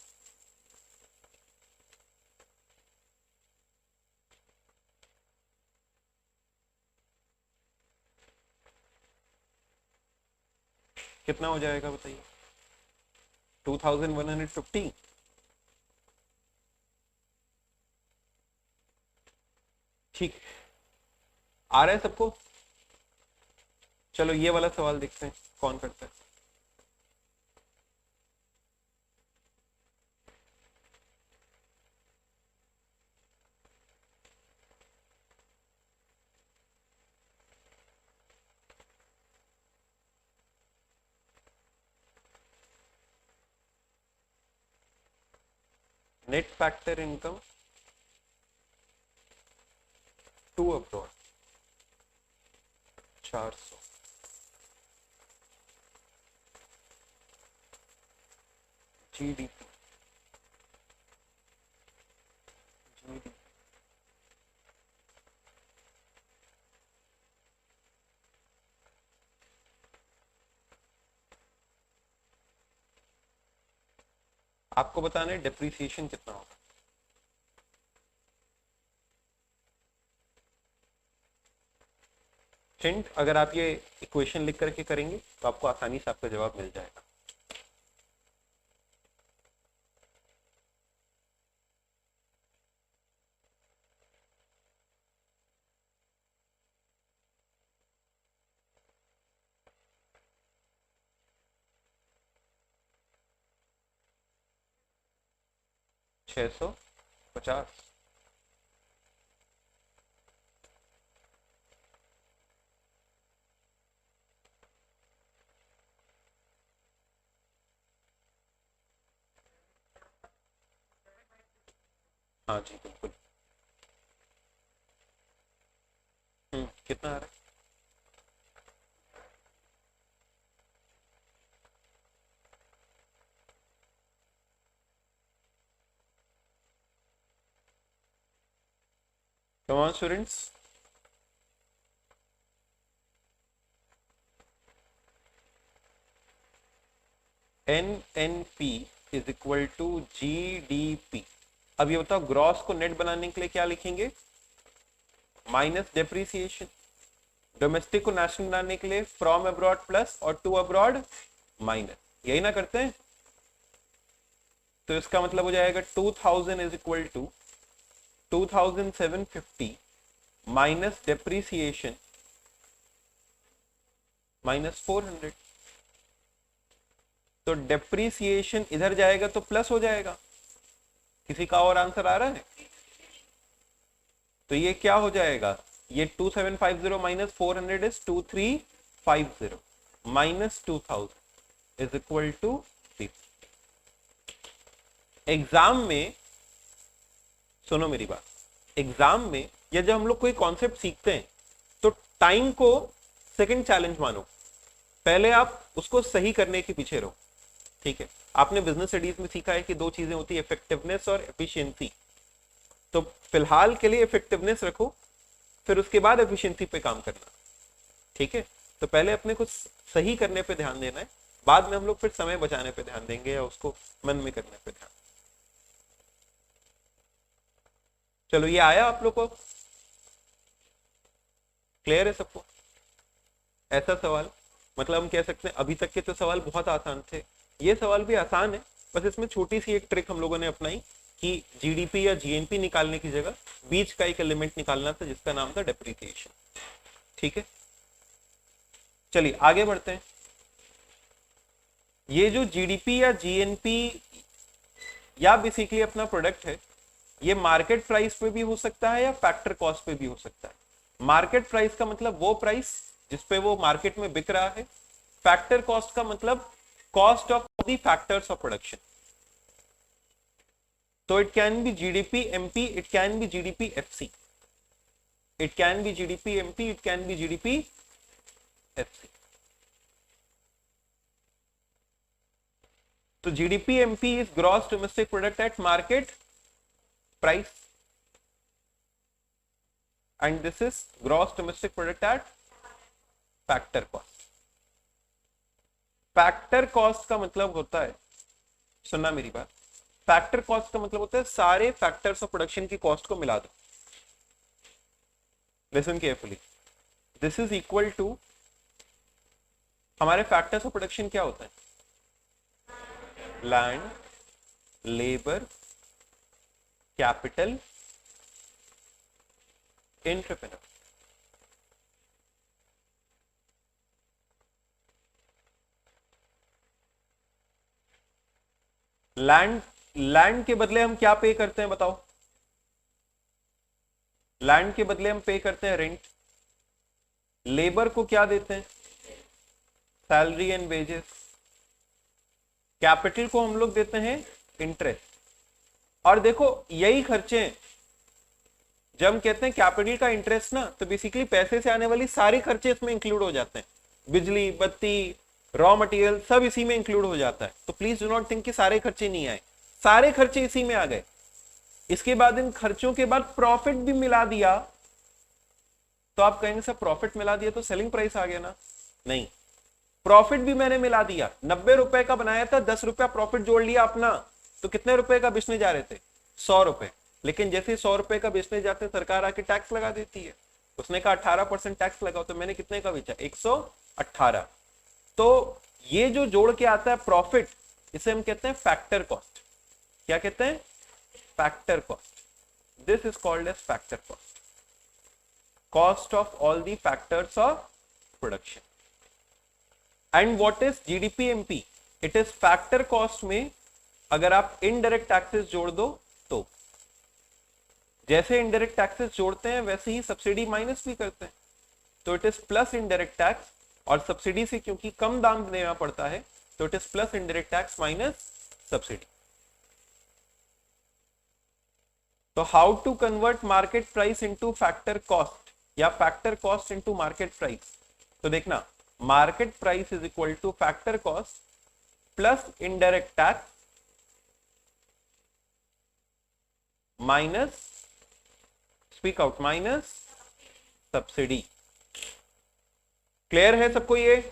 कितना हो जाएगा बताइए, 2150। ठीक, आ रहा है सबको। चलो ये वाला सवाल देखते हैं कौन करता है। Net factor income to abroad 400, GDP GDP आपको बताना है डेप्रिसिएशन कितना होगा। हिंट, अगर आप ये इक्वेशन लिख करके करेंगे तो आपको आसानी से आपका जवाब मिल जाएगा। छह सौ पचास। हाँ जी बिल्कुल। कितना आ रहा है? Come on students. N N P is equal to G D P. अब ये बताओ, ग्रॉस को नेट बनाने के लिए क्या लिखेंगे? Minus depreciation. डोमेस्टिक को नेशनल बनाने के लिए फ्रॉम अब्रॉड प्लस और टू अब्रॉड माइनस। यही ना करते हैं? तो इसका मतलब हो जाएगा 2000 is equal to 2750 minus depreciation minus 400। तो डेप्रिसिएशन इधर जाएगा तो प्लस हो जाएगा। किसी का और आंसर आ रहा है? तो ये क्या हो जाएगा? ये 2750 minus 400 is 2350 minus 2000 is equal to 3। Exam में, सुनो मेरी बात, एग्जाम में या जब हम लोग कोई कॉन्सेप्ट सीखते हैं तो टाइम को सेकंड चैलेंज मानो। पहले आप उसको सही करने के पीछे रहो। ठीक है, आपने बिजनेस स्टडीज में सीखा है कि दो चीजें होती है, इफेक्टिवनेस और एफिशिएंसी। तो फिलहाल के लिए इफेक्टिवनेस रखो, फिर उसके बाद एफिशिएंसी पे काम करना। ठीक है, तो पहले अपने को सही करने पे ध्यान देना है, बाद में हम लोग फिर समय बचाने पे ध्यान देंगे या उसको मन में करने पे ध्यान। चलो, ये आया आप लोग को? क्लियर है सबको? ऐसा सवाल, मतलब हम कह सकते हैं अभी तक के तो सवाल बहुत आसान थे, ये सवाल भी आसान है, बस इसमें छोटी सी एक ट्रिक हम लोगों ने अपनाई कि जीडीपी या जीएनपी निकालने की जगह बीच का एक एलिमेंट निकालना था जिसका नाम था डेप्रिसिएशन। ठीक है, चलिए आगे बढ़ते हैं। ये जो जीडीपी या जीएनपी या बेसिकली अपना प्रोडक्ट है, ये मार्केट प्राइस पे भी हो सकता है या फैक्टर कॉस्ट पे भी हो सकता है। मार्केट प्राइस का मतलब वो प्राइस जिसपे वो मार्केट में बिक रहा है। फैक्टर कॉस्ट का मतलब cost of the factors of production. तो it can be GDP MP, it can be GDP FC, it can be GDP MP, it can be GDP FC. तो GDP MP is gross domestic product at market price and this is gross domestic product at factor cost. Factor cost का मतलब होता है, सुनना मेरी बात, factor cost का मतलब होता है सारे फैक्टर्स ऑफ प्रोडक्शन की कॉस्ट को मिला दो। Listen carefully, this is equal to, हमारे फैक्टर्स ऑफ प्रोडक्शन क्या होता है? Land, labour, capital, entrepreneur. Land के बदले हम क्या पे करते हैं बताओ? लैंड के बदले हम पे करते हैं रेंट। लेबर को क्या देते हैं? Salary and wages. कैपिटल को हम लोग देते हैं इंटरेस्ट। और देखो यही खर्चे हैं, जब हम कहते हैं कैपिटल का इंटरेस्ट ना, तो बेसिकली पैसे से आने वाली सारे खर्चे इसमें इंक्लूड हो जाते हैं। बिजली, बत्ती, रॉ मटेरियल सब इसी में इंक्लूड हो जाता है। तो प्लीज डू नॉट थिंक कि सारे खर्चे नहीं आए, सारे खर्चे इसी में आ गए। इसके बाद इन खर्चों के बाद प्रॉफिट भी मिला दिया, तो आप कहेंगे सर प्रॉफिट मिला दिया तो सेलिंग प्राइस आ गया ना? नहीं, प्रॉफिट भी मैंने मिला दिया। 90 रुपए का बनाया था, 10 रुपया प्रॉफिट जोड़ लिया अपना, तो कितने रुपए का बेचने जा रहे थे? 100 रुपए। लेकिन जैसे 100 रुपए का बेचने जाते सरकार आके टैक्स लगा देती है। उसने कहा 18% टैक्स लगाओ, तो मैंने कितने का बेचा? 118। तो ये जो जोड़ के आता है प्रॉफिट, इसे हम कहते हैं फैक्टर कॉस्ट। क्या कहते हैं? Factor cost. This is called age factor cost, cost of all the factors of production. And what is GDP MP? It is factor cost में अगर आप इनडायरेक्ट टैक्सेस जोड़ दो तो, जैसे इनडायरेक्ट टैक्सेस जोड़ते हैं वैसे ही सब्सिडी माइनस भी करते हैं, तो it is plus indirect tax. और सब्सिडी से क्योंकि कम दाम देना पड़ता है, तो it is plus indirect tax minus subsidy. तो how to convert market price into factor cost या factor cost into market price. तो देखना, market price is equal to factor cost plus indirect tax minus, speak out, minus subsidy. Clear है सबको ये?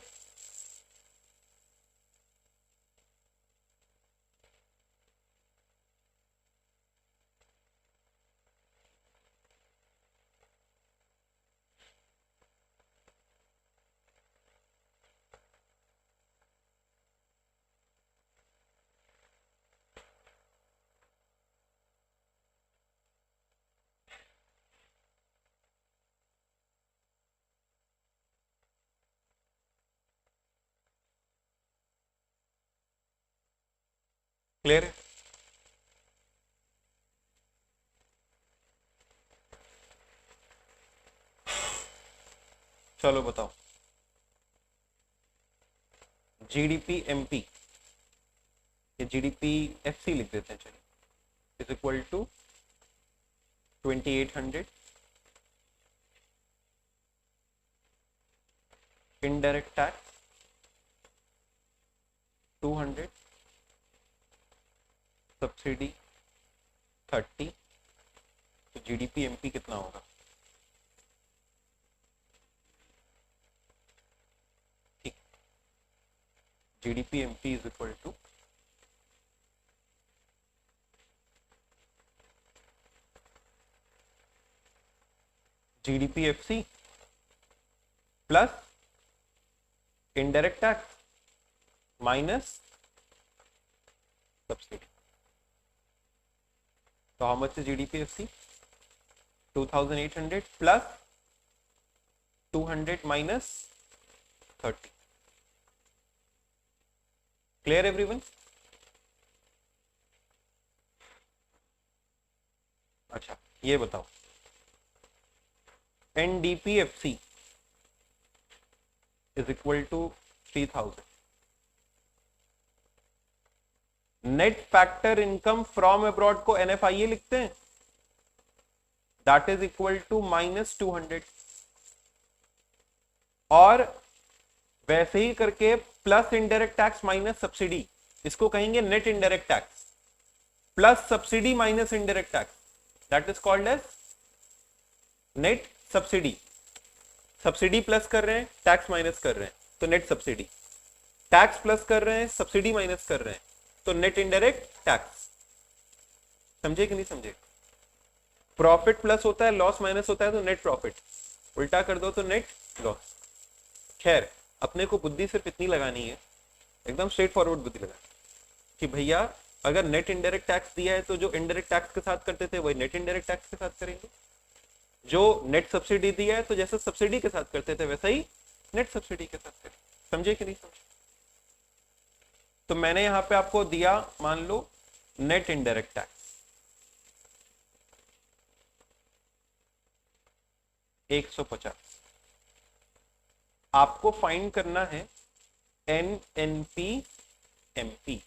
Clear है? चलो बताओ, जीडीपी एमपी, ये जीडीपी एफसी लिख देते हैं, चलिए, is equal to 2800 indirect tax 200 subsidy 30, तो जीडीपी एमपी कितना होगा? ठीक, GDP MP is equal to GDP FC plus indirect tax minus subsidy. तो how much is GDP FC? 2800 plus 200 minus 30। Clear everyone? अच्छा, ये बताओ, NDPFC is equal to 3000, net factor income from abroad को NFIA लिखते हैं, that is equal to minus 200, और वैसे ही करके plus indirect tax minus subsidy, इसको कहेंगे net indirect tax, plus subsidy minus indirect tax, that is called as net subsidy. Subsidy plus कर रहे हैं, टैक्स माइनस कर रहे हैं, तो नेट सब्सिडी। टैक्स प्लस कर रहे हैं, सब्सिडी माइनस कर रहे हैं, तो नेट इनडायरेक्ट टैक्स। समझे कि नहीं समझे? प्रॉफिट प्लस होता है, लॉस माइनस होता है, तो नेट प्रॉफिट। उल्टा कर दो तो नेट लॉस। खैर, अपने को बुद्धि सिर्फ इतनी लगानी है, एकदम स्ट्रेट फॉरवर्ड बुद्धि लगानी कि भैया अगर नेट इनडायरेक्ट टैक्स दिया है तो जो इनडायरेक्ट टैक्स के साथ करते थे वही नेट इनडायरेक्ट टैक्स के साथ करेंगे। जो नेट सब्सिडी दिया है तो जैसे सब्सिडी के साथ करते थे वैसा ही नेट सब्सिडी के साथ करें। समझे कि नहीं समझे? तो मैंने यहां पे आपको दिया, मान लो नेट इनडायरेक्ट टैक्स 150, आपको फाइंड करना है NNP MP.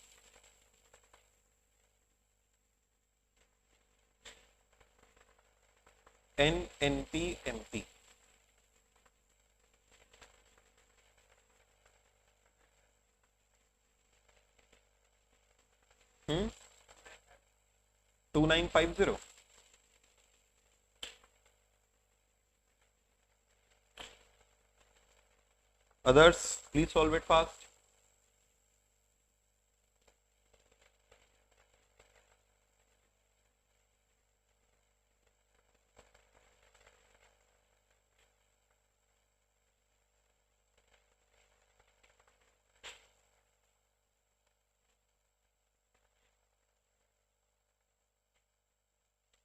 NNP MP 2950। Others, please solve it fast.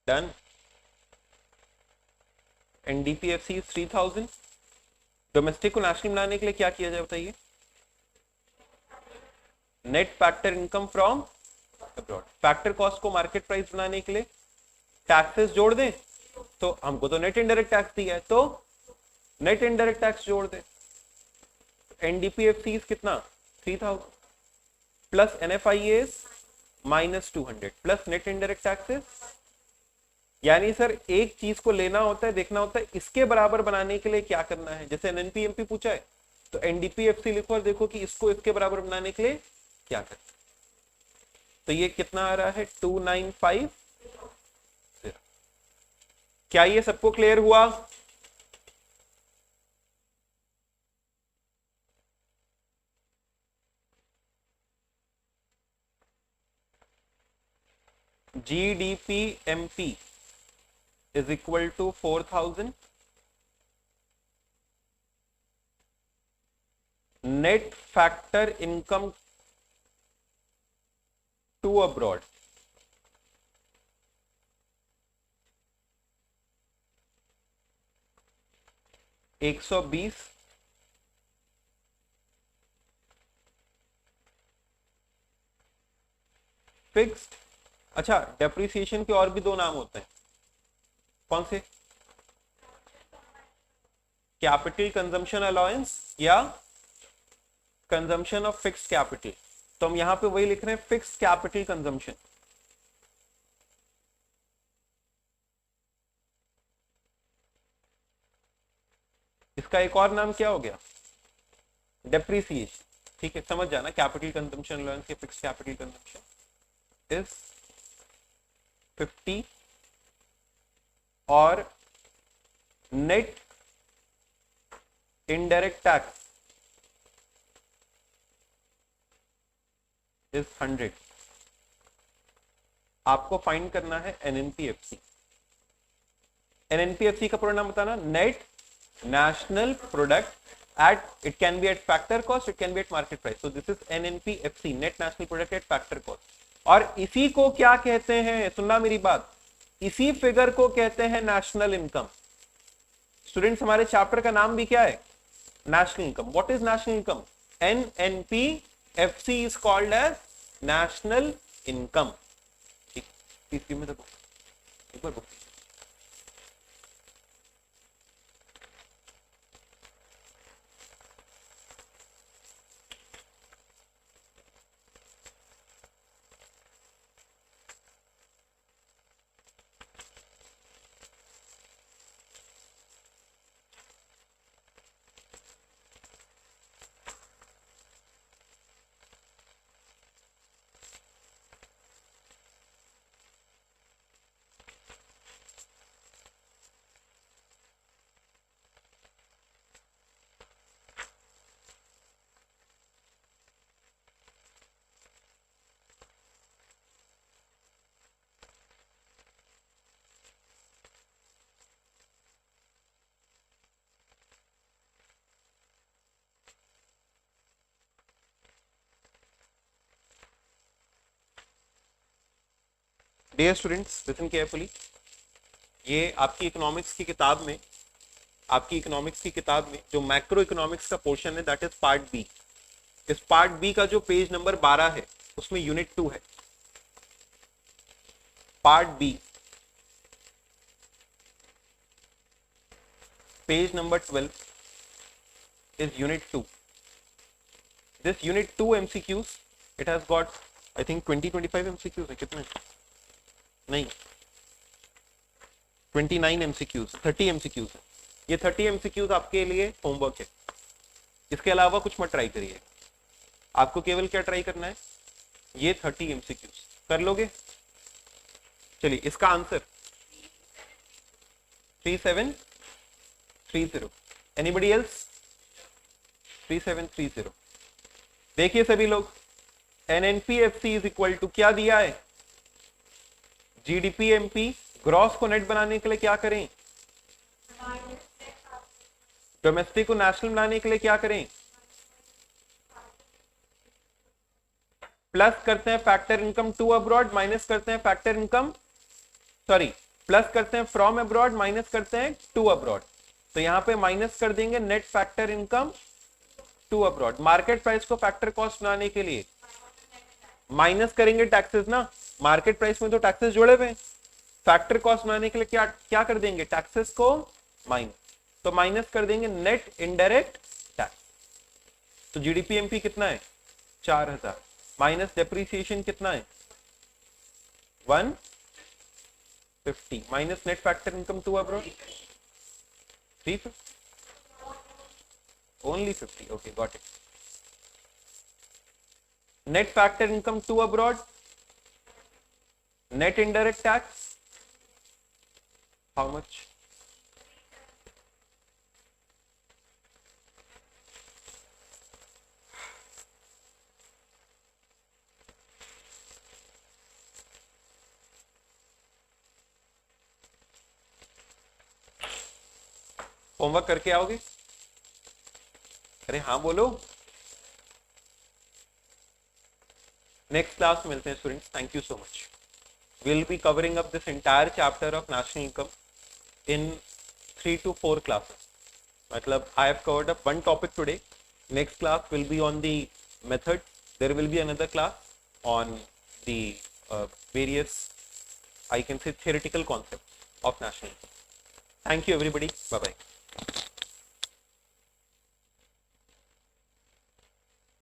Done. NDPFC is 3000. Domestic को नेशनल बनाने के लिए क्या किया जाए बताइए? Net factor income from abroad. Factor cost को मार्केट प्राइस बनाने के लिए टैक्सेस जोड़ दें, तो हमको तो नेट इनडायरेक्ट टैक्स दिया है तो नेट इनडायरेक्ट टैक्स जोड़ दें। एनडीपीएफसी कितना? 3000 plus NFIA minus 200 plus net indirect taxes यानी सर एक चीज को लेना होता है, देखना होता है इसके बराबर बनाने के लिए क्या करना है। जैसे एनएनपीएमपी पूछा है तो एनडीपीएफसी लिखो और देखो कि इसको इसके बराबर बनाने के लिए क्या करना है। तो ये कितना आ रहा है 295। क्या ये सबको क्लियर हुआ? GDPMP is equal to 4000, net factor income to abroad 120, fixed. अच्छा, डेप्रिसिएशन के और भी दो नाम होते हैं, कौन से? कैपिटल कंजम्पशन अलाउंस या कंजम्पशन ऑफ फिक्स्ड कैपिटल। तो हम यहां पे वही लिख रहे हैं, फिक्स्ड कैपिटल कंजम्पशन। इसका एक और नाम क्या हो गया? डेप्रिसिएशन। ठीक है, समझ जाना, कैपिटल कंजम्पशन अलाउंस के फिक्स्ड कैपिटल कंजम्पशन इज 50 और नेट इनडायरेक्ट टैक्स इज 100। आपको फाइंड करना है एनएनपीएफसी। एनएनपीएफसी का पूरा नाम बताना, net national product at, it can be at factor cost, it can be at market price. So this is NNPFC, net national product at factor cost. और इसी को क्या कहते हैं, सुनना मेरी बात, इसी फिगर को कहते हैं नेशनल इनकम। स्टूडेंट्स, हमारे चैप्टर का नाम भी क्या है? National income. What is national income? NNPFC is called as national income। ठीक, please give me the book, एक बार book. Dear students, listen carefully. ये आपकी इकोनॉमिक्स की किताब में, आपकी इकोनॉमिक्स की किताब में जो मैक्रो इकोनॉमिक्स का पोर्शन है, दैट इज पार्ट बी। इस पार्ट बी का जो पेज नंबर 12 है उसमें यूनिट 2 है। Part B page number 12 is unit 2. This unit 2 MCQs, it has got I think 20-25 MCQs है, कितने? नहीं, 29 MCQs, 30 MCQs है। ये 30 MCQs आपके लिए होमवर्क है। इसके अलावा कुछ मत ट्राई करिए, आपको केवल क्या ट्राई करना है, ये 30 MCQs कर लोगे। चलिए, इसका आंसर 3730। Anybody else? 3730। देखिए सभी लोग, एनएनपीएफसी इज इक्वल टू क्या दिया है? जीडीपीएमपी। ग्रॉस को नेट बनाने के लिए क्या करें? डोमेस्टिक को नेशनल बनाने के लिए क्या करें? प्लस करते हैं factor income to abroad, minus करते हैं फैक्टर इनकम, सॉरी, प्लस करते हैं फ्रॉम अब्रॉड, माइनस करते हैं टू अब्रॉड। तो यहां पे माइनस कर देंगे net factor income to abroad. Market price को फैक्टर कॉस्ट बनाने के लिए माइनस करेंगे टैक्सेस ना, मार्केट प्राइस में तो टैक्सेस जुड़े हुए हैं। फैक्टर कॉस्ट बनाने के लिए क्या क्या कर देंगे? टैक्सेस को माइनस, तो माइनस कर देंगे नेट इनडायरेक्ट टैक्स। तो जीडीपीएमपी कितना है? 4000 माइनस डेप्रिसिएशन कितना है? 1 50 minus net factor income to abroad 350. Only 50. Okay, got it. Net factor income to abroad, net indirect tax, how much? Homework करके आओगे? अरे हाँ बोलो. नेक्स्ट क्लास मिलते हैं students. Thank you so much. We'll be covering up this entire chapter of national income in 3 to 4 classes. मतलब I have covered up one topic today. Next class will be on the method. There will be another class on the various, I can say, theoretical concepts of national income. Thank you everybody. Bye bye.